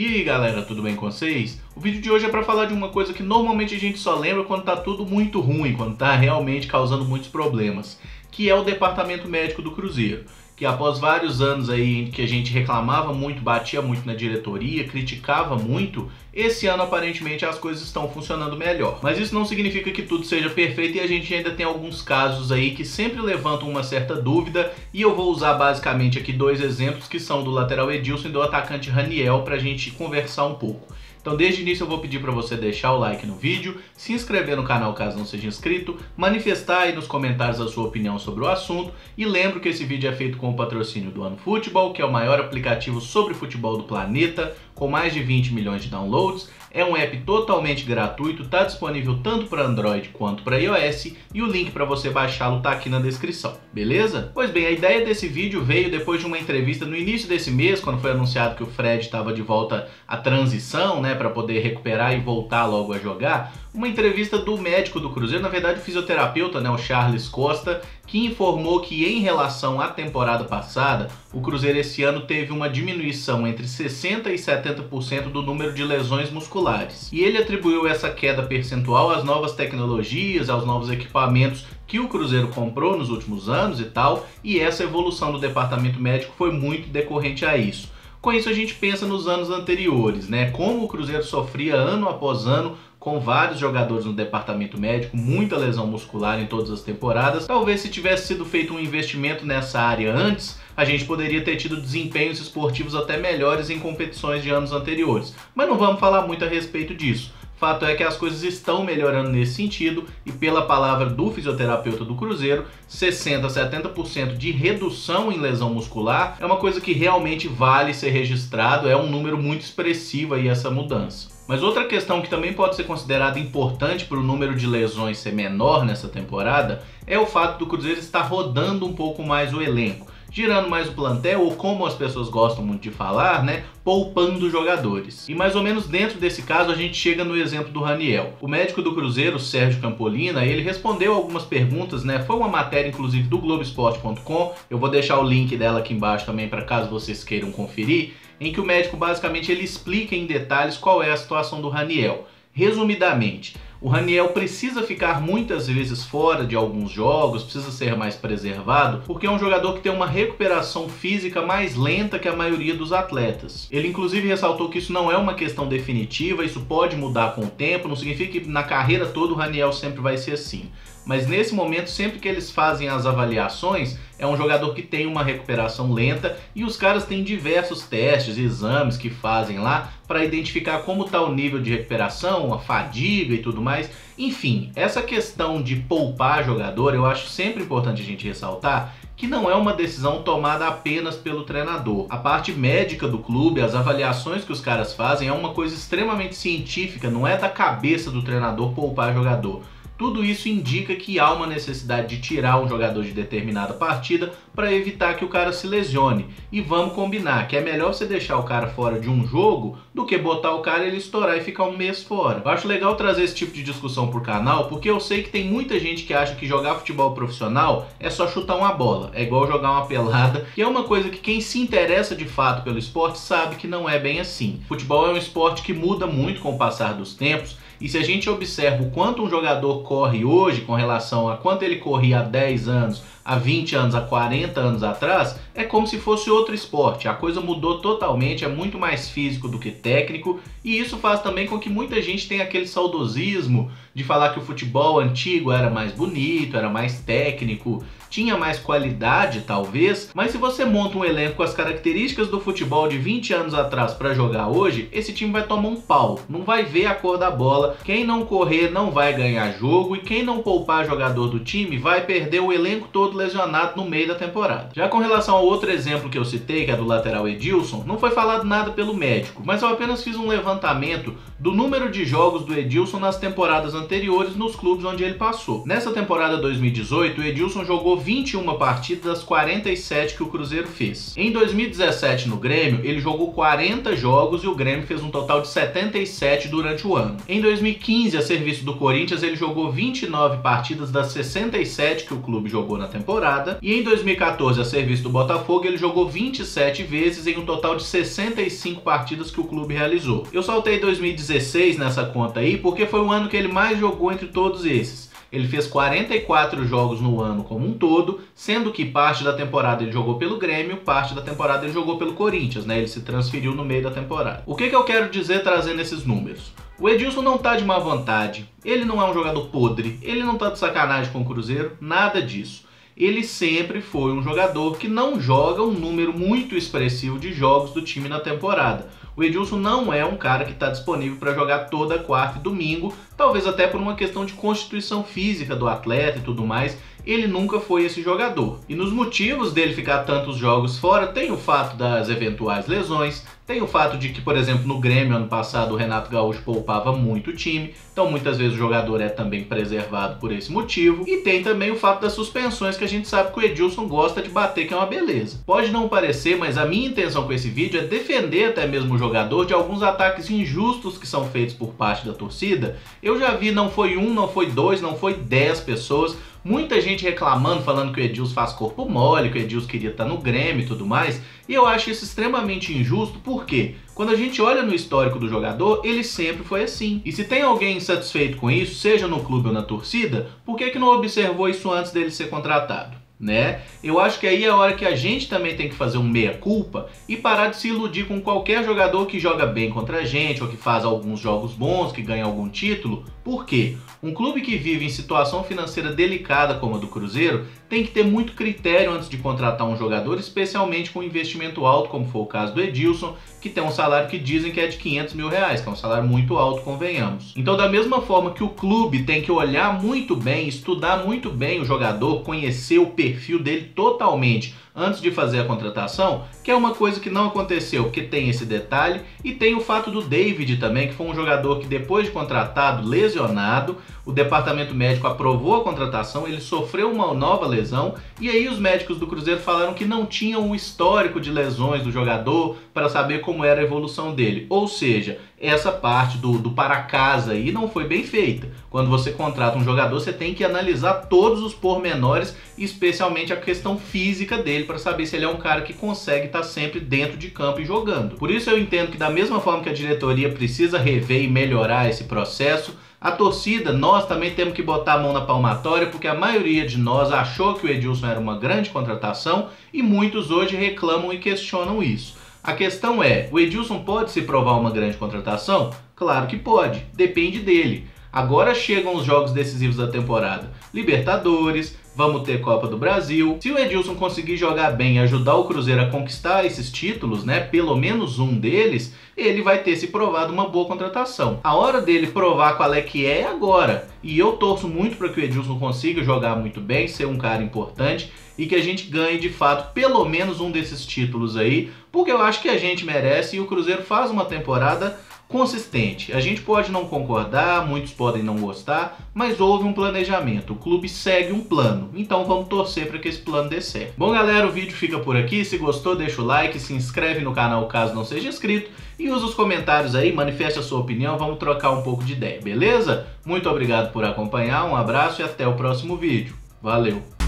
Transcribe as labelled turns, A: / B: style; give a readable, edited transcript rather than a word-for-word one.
A: E aí galera, tudo bem com vocês? O vídeo de hoje é para falar de uma coisa que normalmente a gente só lembra quando tá tudo muito ruim, quando tá realmente causando muitos problemas, que é o departamento médico do Cruzeiro, que após vários anos aí que a gente reclamava muito, batia muito na diretoria, criticava muito, esse ano aparentemente as coisas estão funcionando melhor. Mas isso não significa que tudo seja perfeito e a gente ainda tem alguns casos aí que sempre levantam uma certa dúvida, e eu vou usar basicamente aqui dois exemplos que são do lateral Edilson e do atacante Raniel para a gente conversar um pouco. Então desde o início eu vou pedir para você deixar o like no vídeo, se inscrever no canal caso não seja inscrito, manifestar aí nos comentários a sua opinião sobre o assunto, e lembro que esse vídeo é feito com o patrocínio do OneFootball, que é o maior aplicativo sobre futebol do planeta, com mais de 20 milhões de downloads. É um app totalmente gratuito, está disponível tanto para Android quanto para iOS, e o link para você baixá-lo está aqui na descrição, beleza? Pois bem, a ideia desse vídeo veio depois de uma entrevista no início desse mês, quando foi anunciado que o Fred estava de volta à transição, né, para poder recuperar e voltar logo a jogar. Uma entrevista do médico do Cruzeiro, na verdade o fisioterapeuta, né, o Charles Costa, que informou que em relação à temporada passada, o Cruzeiro esse ano teve uma diminuição entre 60% e 70% do número de lesões musculares. E ele atribuiu essa queda percentual às novas tecnologias, aos novos equipamentos que o Cruzeiro comprou nos últimos anos e tal, e essa evolução do departamento médico foi muito decorrente a isso. Com isso a gente pensa nos anos anteriores, né? Como o Cruzeiro sofria ano após ano com vários jogadores no departamento médico, muita lesão muscular em todas as temporadas. Talvez se tivesse sido feito um investimento nessa área antes, a gente poderia ter tido desempenhos esportivos até melhores em competições de anos anteriores. Mas não vamos falar muito a respeito disso. Fato é que as coisas estão melhorando nesse sentido, e pela palavra do fisioterapeuta do Cruzeiro, 60% a 70% de redução em lesão muscular é uma coisa que realmente vale ser registrado, é um número muito expressivo aí essa mudança. Mas outra questão que também pode ser considerada importante para o número de lesões ser menor nessa temporada é o fato do Cruzeiro estar rodando um pouco mais o elenco, girando mais o plantel, ou como as pessoas gostam muito de falar, né, poupando jogadores. E mais ou menos dentro desse caso a gente chega no exemplo do Raniel. O médico do Cruzeiro, Sérgio Campolina, ele respondeu algumas perguntas, né, foi uma matéria inclusive do Globoesporte.com, eu vou deixar o link dela aqui embaixo também para caso vocês queiram conferir, em que o médico basicamente ele explica em detalhes qual é a situação do Raniel. Resumidamente, o Raniel precisa ficar muitas vezes fora de alguns jogos, precisa ser mais preservado, porque é um jogador que tem uma recuperação física mais lenta que a maioria dos atletas. Ele inclusive ressaltou que isso não é uma questão definitiva, isso pode mudar com o tempo, não significa que na carreira toda o Raniel sempre vai ser assim. Mas nesse momento, sempre que eles fazem as avaliações, é um jogador que tem uma recuperação lenta, e os caras têm diversos testes e exames que fazem lá para identificar como está o nível de recuperação, a fadiga e tudo mais. Enfim, essa questão de poupar jogador, eu acho sempre importante a gente ressaltar que não é uma decisão tomada apenas pelo treinador. A parte médica do clube, as avaliações que os caras fazem é uma coisa extremamente científica, não é da cabeça do treinador poupar jogador. Tudo isso indica que há uma necessidade de tirar um jogador de determinada partida para evitar que o cara se lesione. E vamos combinar que é melhor você deixar o cara fora de um jogo do que botar o cara e ele estourar e ficar um mês fora. Eu acho legal trazer esse tipo de discussão pro canal, porque eu sei que tem muita gente que acha que jogar futebol profissional é só chutar uma bola, é igual jogar uma pelada, que é uma coisa que quem se interessa de fato pelo esporte sabe que não é bem assim. Futebol é um esporte que muda muito com o passar dos tempos, e se a gente observa o quanto um jogador corre hoje com relação a quanto ele corria há 10 anos, há 20 anos, há 40 anos atrás, é como se fosse outro esporte. A coisa mudou totalmente, é muito mais físico do que técnico, e isso faz também com que muita gente tenha aquele saudosismo de falar que o futebol antigo era mais bonito, era mais técnico, tinha mais qualidade talvez, mas se você monta um elenco com as características do futebol de 20 anos atrás para jogar hoje, esse time vai tomar um pau, não vai ver a cor da bola, quem não correr não vai ganhar jogo, e quem não poupar jogador do time vai perder o elenco todo lesionado no meio da temporada. Já com relação ao outro exemplo que eu citei, que é do lateral Edilson, não foi falado nada pelo médico, mas eu apenas fiz um levantamento do número de jogos do Edilson nas temporadas anteriores nos clubes onde ele passou. Nessa temporada 2018, o Edilson jogou 21 partidas das 47 que o Cruzeiro fez. Em 2017 no Grêmio, ele jogou 40 jogos e o Grêmio fez um total de 77 durante o ano. Em 2015, a serviço do Corinthians, ele jogou 29 partidas das 67 que o clube jogou na temporada temporada, e em 2014, a serviço do Botafogo, ele jogou 27 vezes em um total de 65 partidas que o clube realizou. Eu saltei 2016 nessa conta aí porque foi o ano que ele mais jogou entre todos esses. Ele fez 44 jogos no ano como um todo, sendo que parte da temporada ele jogou pelo Grêmio, parte da temporada ele jogou pelo Corinthians, né? Ele se transferiu no meio da temporada. O que eu quero dizer trazendo esses números? O Edilson não tá de má vontade, ele não é um jogador podre, ele não tá de sacanagem com o Cruzeiro, nada disso. Ele sempre foi um jogador que não joga um número muito expressivo de jogos do time na temporada. O Edilson não é um cara que está disponível para jogar toda quarta e domingo, talvez até por uma questão de constituição física do atleta e tudo mais. Ele nunca foi esse jogador. E nos motivos dele ficar tantos jogos fora, tem o fato das eventuais lesões, tem o fato de que, por exemplo, no Grêmio ano passado o Renato Gaúcho poupava muito o time, então muitas vezes o jogador é também preservado por esse motivo. E tem também o fato das suspensões, que a gente sabe que o Edilson gosta de bater, que é uma beleza. Pode não parecer, mas a minha intenção com esse vídeo é defender até mesmo o jogador de alguns ataques injustos que são feitos por parte da torcida. Eu já vi, não foi um, não foi dois, não foi 10 pessoas, muita gente reclamando, falando que o Edilson faz corpo mole, que o Edilson queria estar no Grêmio e tudo mais, e eu acho isso extremamente injusto, porque quando a gente olha no histórico do jogador, ele sempre foi assim. E se tem alguém insatisfeito com isso, seja no clube ou na torcida, por que não observou isso antes dele ser contratado? Né? Eu acho que aí é a hora que a gente também tem que fazer um meia-culpa e parar de se iludir com qualquer jogador que joga bem contra a gente ou que faz alguns jogos bons, que ganha algum título. Por quê? Um clube que vive em situação financeira delicada como a do Cruzeiro tem que ter muito critério antes de contratar um jogador, especialmente com investimento alto, como foi o caso do Edilson, que tem um salário que dizem que é de 500 mil reais, que é um salário muito alto, convenhamos. Então, da mesma forma que o clube tem que olhar muito bem, estudar muito bem o jogador, conhecer o perfil dele totalmente antes de fazer a contratação, que é uma coisa que não aconteceu, porque tem esse detalhe, e tem o fato do David também, que foi um jogador que depois de contratado, lesionado, o departamento médico aprovou a contratação, ele sofreu uma nova lesão, e aí os médicos do Cruzeiro falaram que não tinham um histórico de lesões do jogador para saber como era a evolução dele. Ou seja, essa parte do para casa aí não foi bem feita. Quando você contrata um jogador, você tem que analisar todos os pormenores, especialmente a questão física dele, para saber se ele é um cara que consegue estar sempre dentro de campo e jogando. Por isso eu entendo que da mesma forma que a diretoria precisa rever e melhorar esse processo, a torcida, nós também temos que botar a mão na palmatória, porque a maioria de nós achou que o Edilson era uma grande contratação e muitos hoje reclamam e questionam isso. A questão é, o Edilson pode se provar uma grande contratação? Claro que pode, depende dele. Agora chegam os jogos decisivos da temporada. Libertadores, vamos ter Copa do Brasil. Se o Edilson conseguir jogar bem e ajudar o Cruzeiro a conquistar esses títulos, né, pelo menos um deles, ele vai ter se provado uma boa contratação. A hora dele provar qual é que é agora. E eu torço muito para que o Edilson consiga jogar muito bem, ser um cara importante e que a gente ganhe de fato pelo menos um desses títulos aí, porque eu acho que a gente merece e o Cruzeiro faz uma temporada consistente. A gente pode não concordar, muitos podem não gostar, mas houve um planejamento, o clube segue um plano, então vamos torcer para que esse plano dê certo. Bom galera, o vídeo fica por aqui, se gostou deixa o like, se inscreve no canal caso não seja inscrito e usa os comentários aí, manifeste a sua opinião, vamos trocar um pouco de ideia, beleza? Muito obrigado por acompanhar, um abraço e até o próximo vídeo. Valeu!